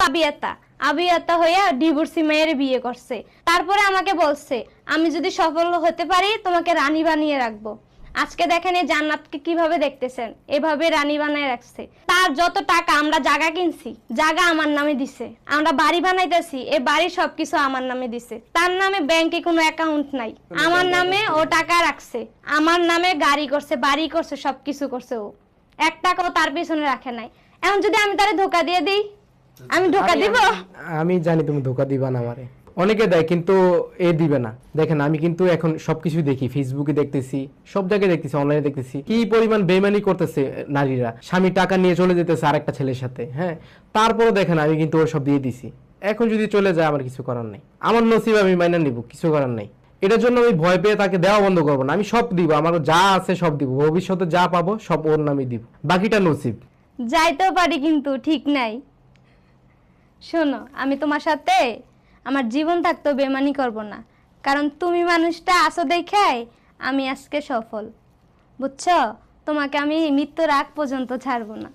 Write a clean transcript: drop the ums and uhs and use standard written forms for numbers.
আবিয়াতা আবিয়াতা হইয়া ডিভোর্সি মেয়ের বিয়ে করছে। তারপরে আমাকে বলছে আমি যদি সফল হতে পারি তোমাকে রানী বানিয়ে রাখবো। আজকে দেখেন এই জান্নাতকে কিভাবে দেখতেছেন, এভাবে রানী বানায় রাখছে। তার যত টাকা, আমরা জায়গা কিনছি, জায়গা আমার নামে দিছে। আমরা বাড়ি বানাইতেছি, এই বাড়ি সবকিছু আমার নামে দিছে। তার নামে ব্যাংকে কোনো অ্যাকাউন্ট নাই, আমার নামে ও টাকা রাখছে, আমার নামে গাড়ি করছে, বাড়ি করছে, সবকিছু করছে। ও এক টাকাও তার পিছনে রাখে নাই। এখন যদি আমি তারে ধোকা দিয়ে দিই, আমি ধোকা দিব? আমি জানি তুমি ধোকা দিবা না আমারে, অনেকে দেয় কিন্তু এ দিবে না। দেখেন আমি কিন্তু এখন সবকিছু দেখি, ফেসবুকে দেখতেছি, সব জায়গায় দেখতেছি, অনলাইনে দেখতেছি কি পরিমাণ বেইমানি করতেছে নারীরা। স্বামী টাকা নিয়ে চলে যেতেছে আরেকটা ছেলের সাথে, হ্যাঁ, তারপরে দেখেন আমি কিন্তু ওর সব দিয়ে দিছি। এখন যদি চলে যায় আমার কিছু করার নেই, আমার নসিব আমি মাইনা নিব, কিছু করার নেই। এটার জন্য আমি ভয় পেয়ে তাকে দেওয়া বন্ধ করবো না, আমি সব দিব, আমার যা আছে সব দিব, ভবিষ্যতে যা পাবো সব ওর নামে দিব, বাকিটা নসিব। যাইতেও পারি কিন্তু ঠিক নাই। শোনো, আমি তোমার সাথে আমার জীবন থাকতেও বেমানি করব না, কারণ তুমি মানুষটা আসো দেখাই আমি আজকে সফল, বুঝছো? তোমাকে আমি মৃত্যুর আগ পর্যন্ত ছাড়বো না।